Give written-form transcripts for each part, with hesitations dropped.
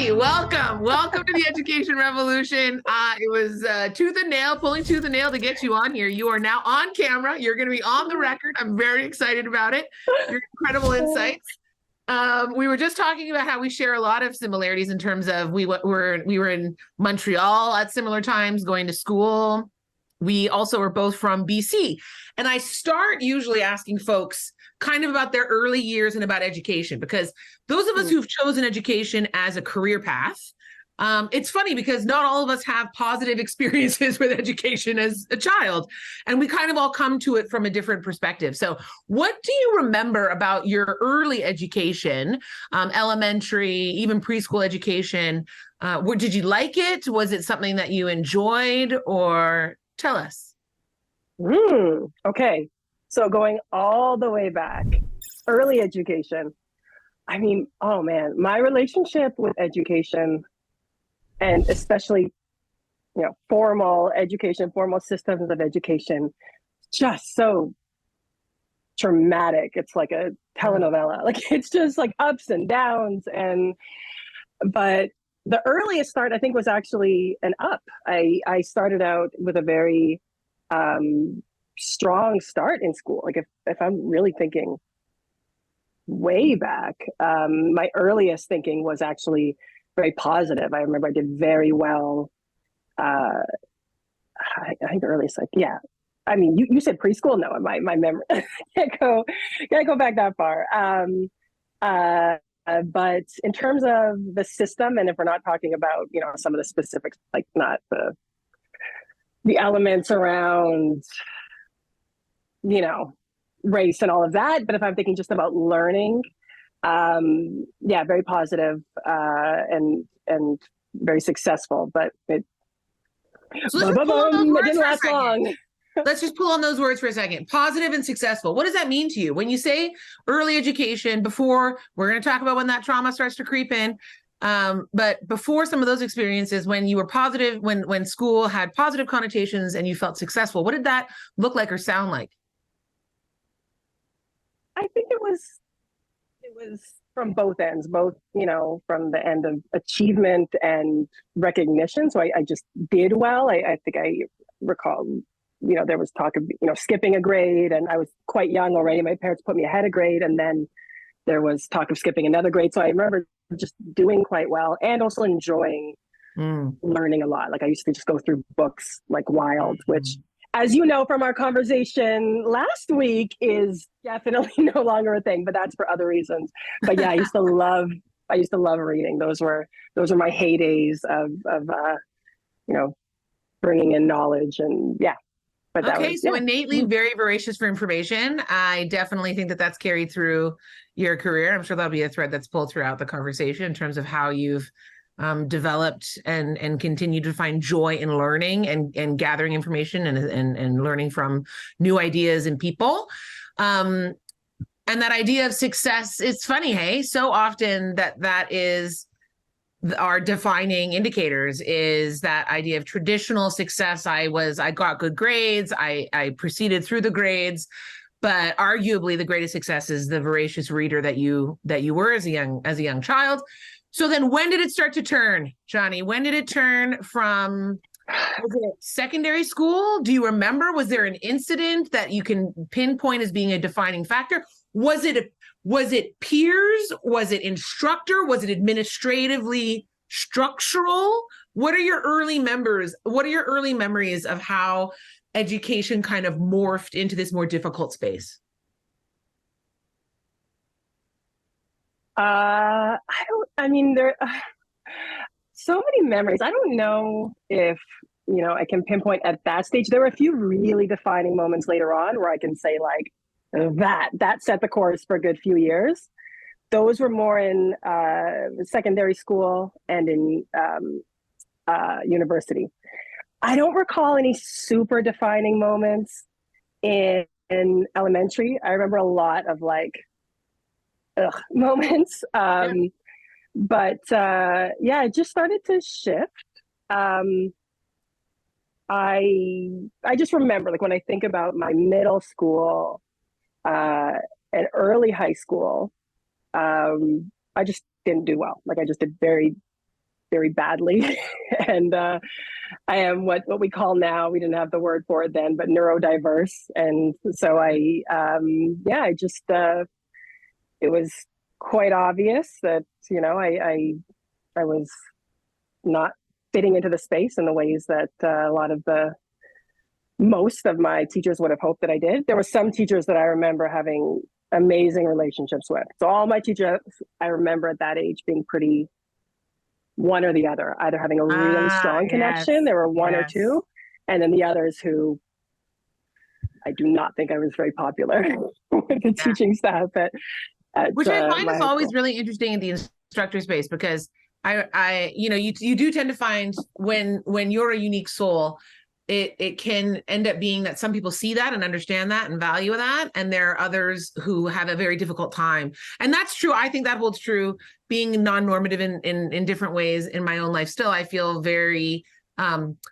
Shani, welcome to the education revolution. It was pulling tooth and nail to get you on here. You are now on camera. You're going to be on the record. I'm very excited about it. Your incredible insights. We were just talking about how we share a lot of similarities in terms of we were in Montreal at similar times going to school. We also are both from BC. And I start usually asking folks kind of about their early years and about education, because those of us who've chosen education as a career path, it's funny because not all of us have positive experiences with education as a child, and we kind of all come to it from a different perspective. So what do you remember about your early education, elementary, even preschool education? Did you like it? Was it something that you enjoyed, or tell us? Okay. So going all the way back, early education. I mean, oh man, my relationship with education, and especially, formal education, formal systems of education, just so traumatic. It's like a telenovela. Like it's just like ups and downs. But the earliest start, I think, was actually an up. I started out with a very strong start in school. Like if I'm really thinking way back, my earliest thinking was actually very positive. I remember I did very well. I think earliest, like, yeah. I mean, you said preschool? No, my memory can't go back that far. But in terms of the system, and if we're not talking about, some of the specifics, like not the elements around, race and all of that, but if I'm thinking just about learning, very positive, and very successful, but it didn't last long. Let's just pull on those words for a second. Positive and successful. What does that mean to you? When you say early education, before, we're going to talk about when that trauma starts to creep in. But before some of those experiences, when you were positive, when school had positive connotations and you felt successful, what did that look like or sound like? I think it was from both ends, from the end of achievement and recognition. So I just did well. I think I recall, there was talk of, skipping a grade, and I was quite young already. My parents put me ahead of grade, and then there was talk of skipping another grade. So I remember just doing quite well and also enjoying learning a lot. Like I used to just go through books like wild, which, as you know from our conversation last week, is definitely no longer a thing, but that's for other reasons. But yeah, I used to love reading. Those were my heydays of bringing in knowledge, and yeah. But okay, so innately very voracious for information. I definitely think that that's carried through your career. I'm sure that'll be a thread that's pulled throughout the conversation in terms of how you've developed and continue to find joy in learning and gathering information and learning from new ideas and people. And that idea of success, it's funny, hey, so often that is our defining indicators, is that idea of traditional success. I got good grades. I proceeded through the grades, but arguably the greatest success is the voracious reader that you were as a young child. So then when did it start to turn, Johnny? When did it turn from, was it secondary school? Do you remember? Was there an incident that you can pinpoint as being a defining factor? Was it peers? Was it instructor? Was it administratively structural? What are your early memories of how education kind of morphed into this more difficult space? There are so many memories. I don't know if, I can pinpoint at that stage. There were a few really defining moments later on where I can say like that set the course for a good few years. Those were more in secondary school and in university. I don't recall any super defining moments in elementary. I remember a lot of like moments. But it just started to shift. I just remember, like, when I think about my middle school and early high school, I just didn't do well. Like, I just did very very badly. And I am what we call now, we didn't have the word for it then, but neurodiverse. And so I just, it was quite obvious that, I was not fitting into the space in the ways that most of my teachers would have hoped that I did. There were some teachers that I remember having amazing relationships with. So all my teachers, I remember at that age being pretty one or the other, either having a really strong connection. There were one or two, and then the others who I do not think I was very popular with the teaching staff which I find is always really interesting in the instructor space, because you do tend to find when you're a unique soul, it can end up being that some people see that and understand that and value that, and there are others who have a very difficult time. And that's true. I think that holds true being non-normative in different ways in my own life. Still, I feel very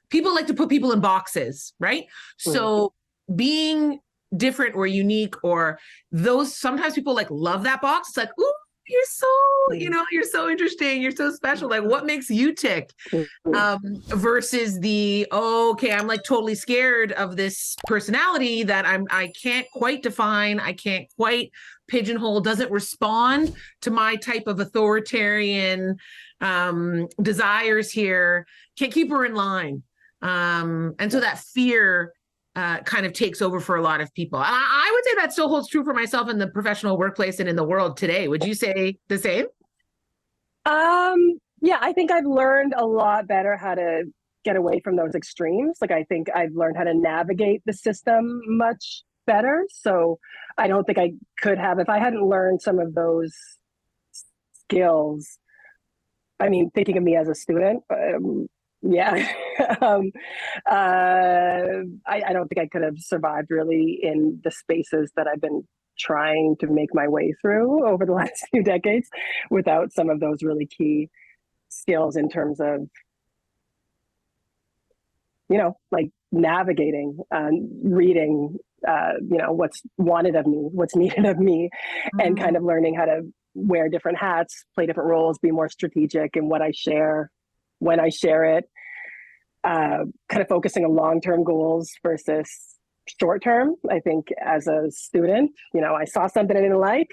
people like to put people in boxes, right? So being different or unique, or those, sometimes people like love that box. It's like, ooh, you're so, you're so interesting, you're so special, like what makes you tick, versus the, okay, I'm like totally scared of this personality that I can't quite define, I can't quite pigeonhole, doesn't respond to my type of authoritarian desires here, can't keep her in line. And so that fear kind of takes over for a lot of people. I would say that still holds true for myself in the professional workplace and in the world today. Would you say the same? Yeah, I think I've learned a lot better how to get away from those extremes. Like, I think I've learned how to navigate the system much better. So I don't think I could have, if I hadn't learned some of those skills. I mean, thinking of me as a student, I don't think I could have survived really in the spaces that I've been trying to make my way through over the last few decades without some of those really key skills in terms of, like navigating, reading, what's wanted of me, what's needed of me, and kind of learning how to wear different hats, play different roles, be more strategic in what I share, when I share it, kind of focusing on long-term goals versus short-term. I think as a student, I saw something I didn't like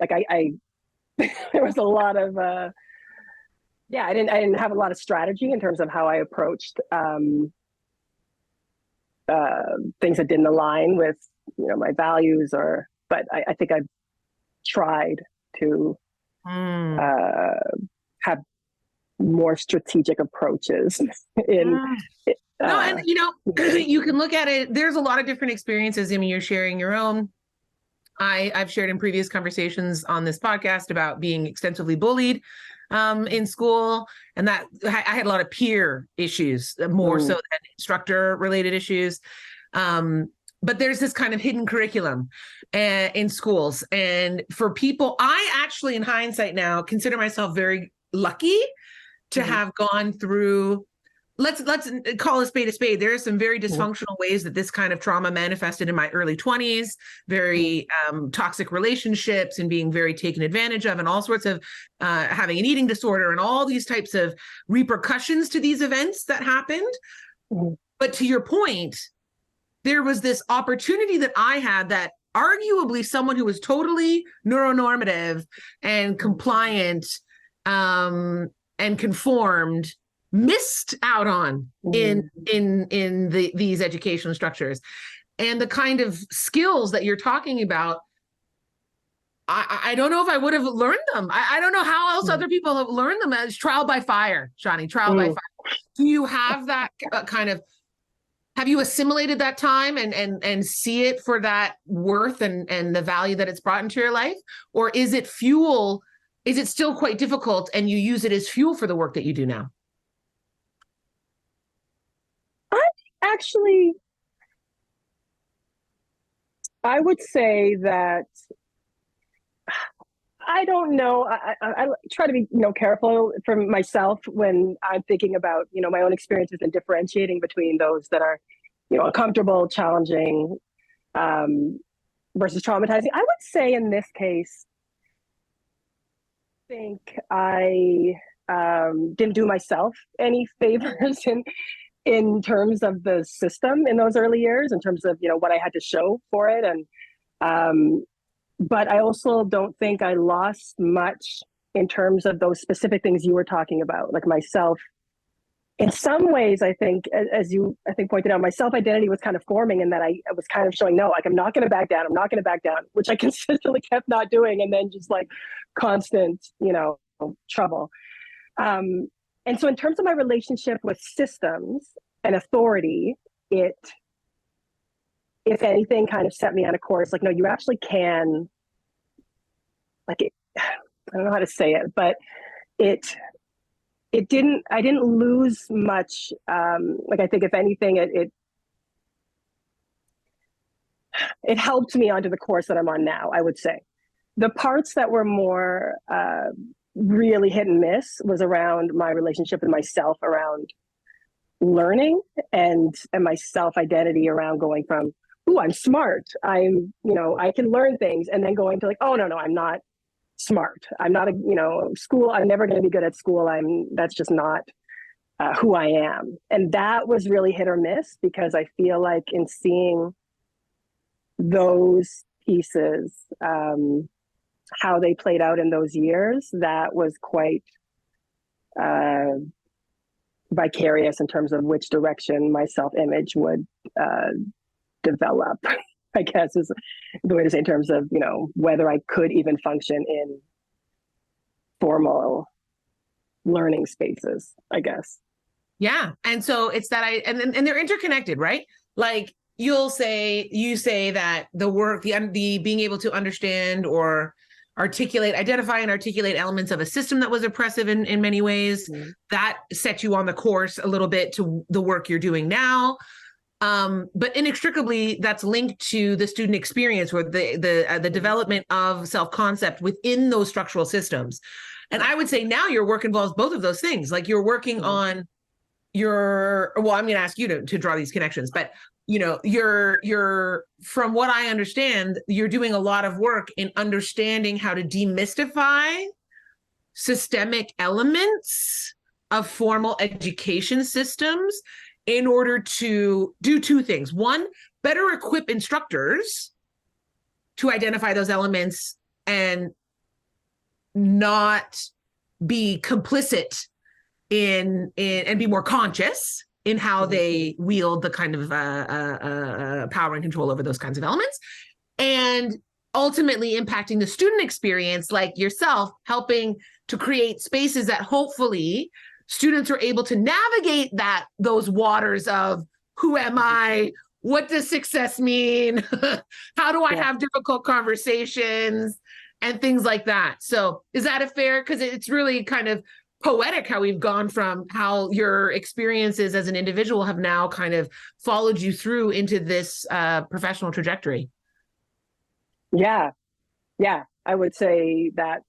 I there was a lot of, I didn't have a lot of strategy in terms of how I approached things that didn't align with, my values, but I think I've tried to have more strategic approaches in no, and you can look at it, there's a lot of different experiences. I mean, you're sharing your own. I've shared in previous conversations on this podcast about being extensively bullied in school, and that I had a lot of peer issues, more so than instructor related issues. But there's this kind of hidden curriculum in schools. And for people, I actually, in hindsight now, consider myself very lucky to have gone through, let's call a spade a spade. There are some very dysfunctional ways that this kind of trauma manifested in my early 20s, very toxic relationships and being very taken advantage of, and all sorts of having an eating disorder and all these types of repercussions to these events that happened. But to your point, there was this opportunity that I had that arguably someone who was totally neuronormative and compliant and conformed missed out on in these educational structures. And the kind of skills that you're talking about, I don't know if I would have learned them. I don't know how else other people have learned them, as trial by fire, Shani, trial by fire. Do you have that kind of, have you assimilated that time and see it for that worth and the value that it's brought into your life? Or is it fuel? Is it still quite difficult and you use it as fuel for the work that you do now? Actually, I would say that I don't know. I try to be, careful for myself when I'm thinking about, my own experiences and differentiating between those that are, uncomfortable, challenging, versus traumatizing. I would say in this case, I think I didn't do myself any favors in terms of the system in those early years, in terms of, what I had to show for it. And but I also don't think I lost much in terms of those specific things you were talking about, like myself. In some ways, I think, as you, I think, pointed out, my self-identity was kind of forming, and that I was kind of showing, no, like, I'm not going to back down. I'm not going to back down, which I consistently kept not doing. And then just like constant, trouble. And so in terms of my relationship with systems and authority, it, if anything, kind of set me on a course, like, no, you actually can, like, I don't know how to say it, but I didn't lose much. Like, I think if anything, it helped me onto the course that I'm on now, I would say. The parts that were more really hit and miss was around my relationship with myself, around learning, and my self-identity around going from, ooh, I'm smart, I'm, I can learn things, and then going to like, oh, no, I'm not smart. I'm not school. I'm never going to be good at school. That's just not who I am. And that was really hit or miss, because I feel like in seeing those pieces, how they played out in those years, that was quite vicarious in terms of which direction my self-image would develop, I guess is the way to say, in terms of, whether I could even function in formal learning spaces, I guess. Yeah. And so it's that and they're interconnected, right? Like you say that the work, the being able to understand or identify and articulate elements of a system that was oppressive in many ways, that set you on the course a little bit to the work you're doing now. But inextricably, that's linked to the student experience, or the development of self-concept within those structural systems. And I would say now your work involves both of those things. Like you're working on I'm going to ask you to draw these connections, but you're from what I understand, you're doing a lot of work in understanding how to demystify systemic elements of formal education systems in order to do two things. One, better equip instructors to identify those elements and not be complicit in and be more conscious in how they wield the kind of power and control over those kinds of elements, and ultimately impacting the student experience, like yourself, helping to create spaces that hopefully students are able to navigate those waters of who am I, what does success mean, how do I have difficult conversations, and things like that. So is that a fair, because it's really kind of poetic how we've gone from how your experiences as an individual have now kind of followed you through into this professional trajectory. Yeah, I would say that.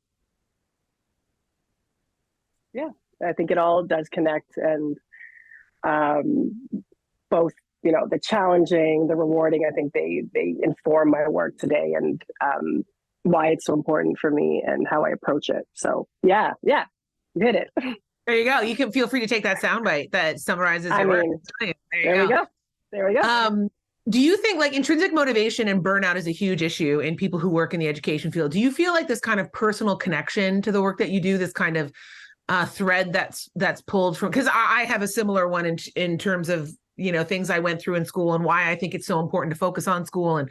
Yeah, I think it all does connect, and both, the challenging, the rewarding, I think they inform my work today, and why it's so important for me and how I approach it. So yeah. You hit it. There you go. You can feel free to take that soundbite that summarizes your work. There we go. Do you think like intrinsic motivation and burnout is a huge issue in people who work in the education field? Do you feel like this kind of personal connection to the work that you do, this kind of thread that's pulled from, because I have a similar one in terms of, things I went through in school and why I think it's so important to focus on school and,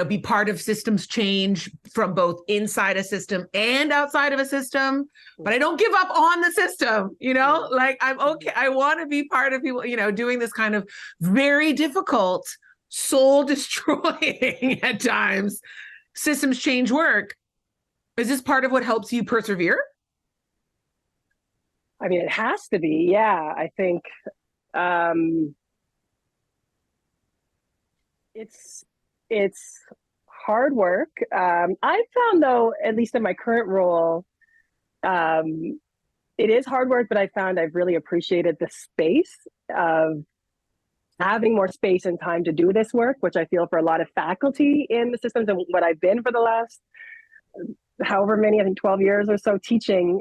be part of systems change from both inside a system and outside of a system, but I don't give up on the system, like I'm okay. I want to be part of people, doing this kind of very difficult, soul destroying at times systems change work. Is this part of what helps you persevere? I mean, it has to be. Yeah, I think it's hard work. I found, though, at least in my current role, it is hard work, but I found I've really appreciated the space of having more space and time to do this work, which I feel for a lot of faculty in the systems and what I've been for the last however many, I think 12 years or so teaching,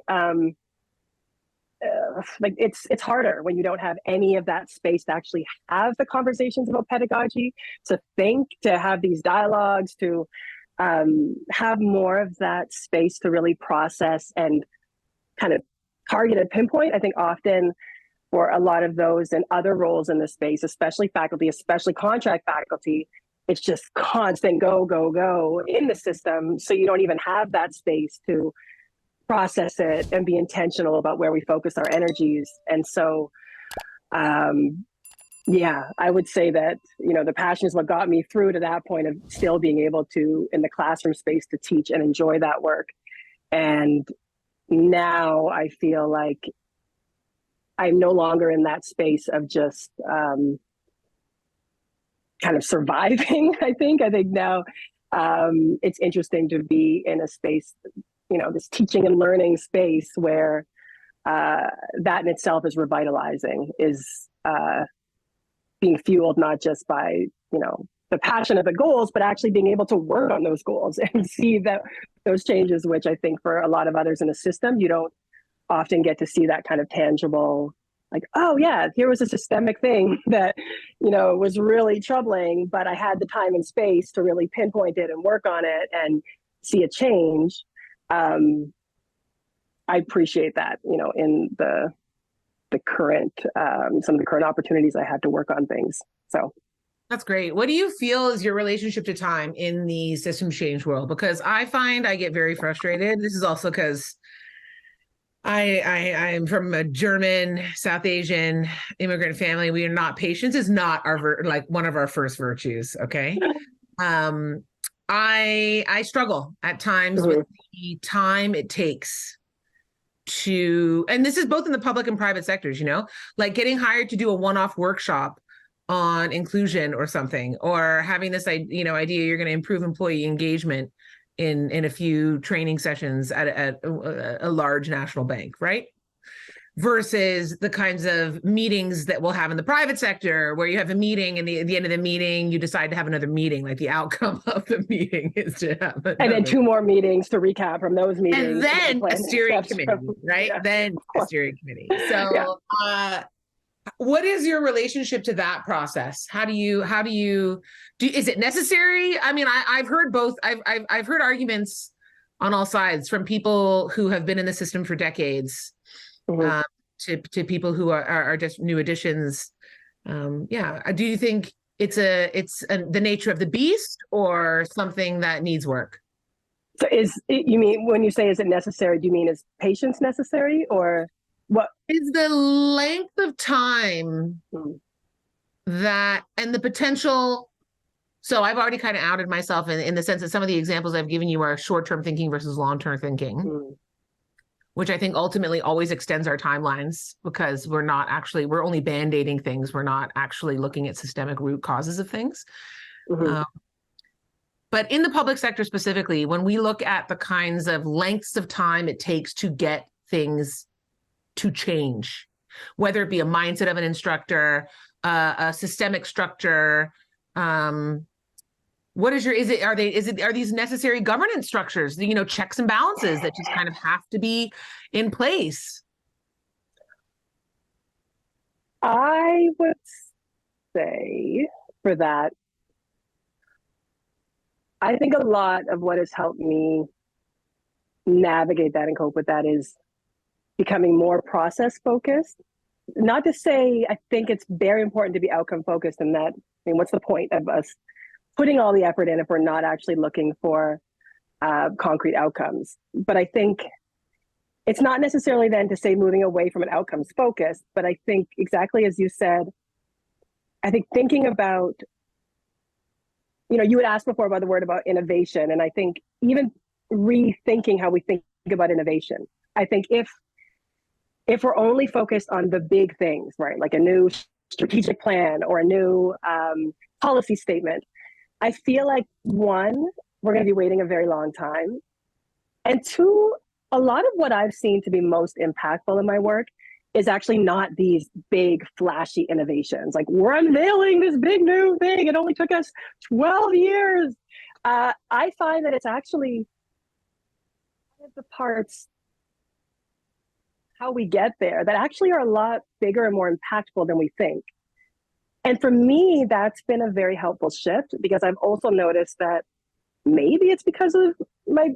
like it's harder when you don't have any of that space to actually have the conversations about pedagogy, to think, to have these dialogues, to have more of that space to really process and kind of target and pinpoint. I think often for a lot of those and other roles in the space, especially faculty, especially contract faculty, it's just constant go, go, go in the system. So you don't even have that space to process it and be intentional about where we focus our energies. And so, yeah, I would say that, you know, the passion is what got me through to that point of still being able to, in the classroom space, to teach and enjoy that work. And now I feel like I'm no longer in that space of just kind of surviving. I think now it's interesting to be in a space, you know, this teaching and learning space where that in itself is revitalizing, is being fueled not just by, you know, the passion of the goals, but actually being able to work on those goals and see that those changes, which I think for a lot of others in the system, you don't often get to see that kind of tangible, like, oh yeah, here was a systemic thing that, you know, was really troubling, but I had the time and space to really pinpoint it and work on it and see a change. I appreciate that, you know, in the current, some of the current opportunities I had to work on things. So. That's great. What do you feel is your relationship to time in the systems change world? Because I find I get very frustrated. This is also because I am from a German, South Asian immigrant family. We are not, patience is not our, like one of our first virtues. Okay. I struggle at times with the time it takes to, and this is both in the public and private sectors, you know, like getting hired to do a one-off workshop on inclusion or something, or having this, you know, idea you're going to improve employee engagement in a few training sessions at a large national bank, right? Versus the kinds of meetings that we'll have in the private sector, where you have a meeting and at the end of the meeting, you decide to have another meeting. Like the outcome of the meeting is to have another. And then 2 more meetings to recap from those meetings. And then a steering committee, right? Yeah. Then a steering committee. So yeah. What is your relationship to that process? How do you is it necessary? I mean, I've heard both. I've heard arguments on all sides, from people who have been in the system for decades, to people who are just new additions. Yeah. Do you think it's the nature of the beast, or something that needs work? So you mean, when you say is it necessary, do you mean is patience necessary, or what is the length of time that, and the potential? So I've already kind of outed myself in the sense that some of the examples I've given you are short-term thinking versus long-term thinking, which I think ultimately always extends our timelines, because we're only band-aiding things. We're not actually looking at systemic root causes of things. But in the public sector specifically, when we look at the kinds of lengths of time it takes to get things to change, whether it be a mindset of an instructor, a systemic structure, what is are these necessary governance structures, you know, checks and balances that just kind of have to be in place? I would say for that, I think a lot of what has helped me navigate that and cope with that is becoming more process focused. Not to say I think it's very important to be outcome focused, and that, I mean, what's the point of us putting all the effort in if we're not actually looking for concrete outcomes? But I think it's not necessarily then to say moving away from an outcomes focus, but I think exactly as you said, I think thinking about, you know, you had asked before about the word about innovation, and I think even rethinking how we think about innovation. I think if we're only focused on the big things, right, like a new strategic plan or a new policy statement, I feel like, one, we're going to be waiting a very long time. And two, a lot of what I've seen to be most impactful in my work is actually not these big, flashy innovations. Like, we're unveiling this big new thing. It only took us 12 years. I find that it's actually the parts, how we get there, that actually are a lot bigger and more impactful than we think. And for me, that's been a very helpful shift, because I've also noticed that maybe it's because of my,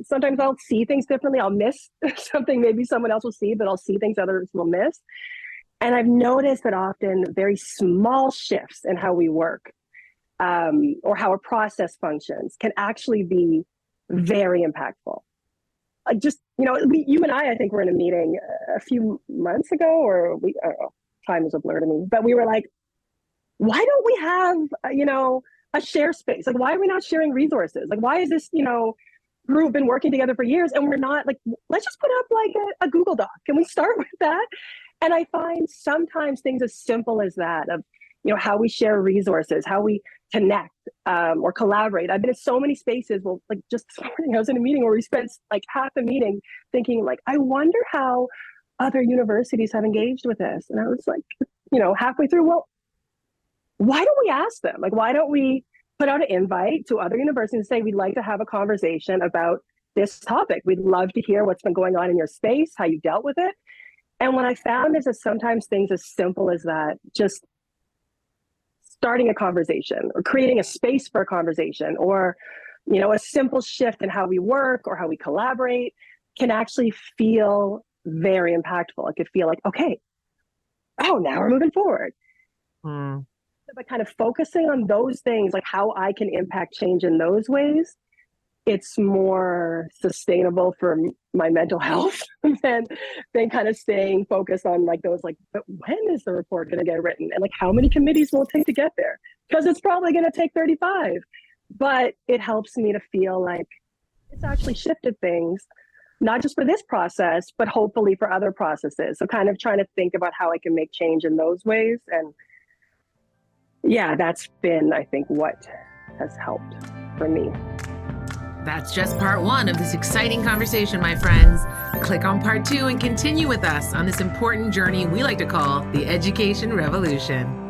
sometimes I'll see things differently. I'll miss something maybe someone else will see, but I'll see things others will miss. And I've noticed that often very small shifts in how we work, or how a process functions, can actually be very impactful. Just, you and I think were in a meeting a few months ago, or I don't know, time is a blur to me, but we were like, why don't we have, a share space? Like, why are we not sharing resources? Like, why is this, group been working together for years and we're not, like, let's just put up like a Google Doc. Can we start with that? And I find sometimes things as simple as that, of, how we share resources, how we connect, or collaborate. I've been in so many spaces. Well, like just this morning, I was in a meeting where we spent like half the meeting thinking, like, I wonder how other universities have engaged with this. And I was like, halfway through, well, why don't we ask them? Like, why don't we put out an invite to other universities and say, we'd like to have a conversation about this topic. We'd love to hear what's been going on in your space, how you dealt with it. And what I found is that sometimes things as simple as that, just starting a conversation or creating a space for a conversation, or, a simple shift in how we work or how we collaborate, can actually feel very impactful. It could feel like, okay, oh, now we're moving forward. By kind of focusing on those things, like how I can impact change in those ways, it's more sustainable for my mental health than kind of staying focused on like those, like, but when is the report going to get written? And like, how many committees will it take to get there? Because it's probably going to take 35. But it helps me to feel like it's actually shifted things, not just for this process, but hopefully for other processes. So kind of trying to think about how I can make change in those ways. And yeah, that's been, I think, what has helped for me. That's just part one of this exciting conversation, my friends. Click on part two and continue with us on this important journey we like to call the education revolution.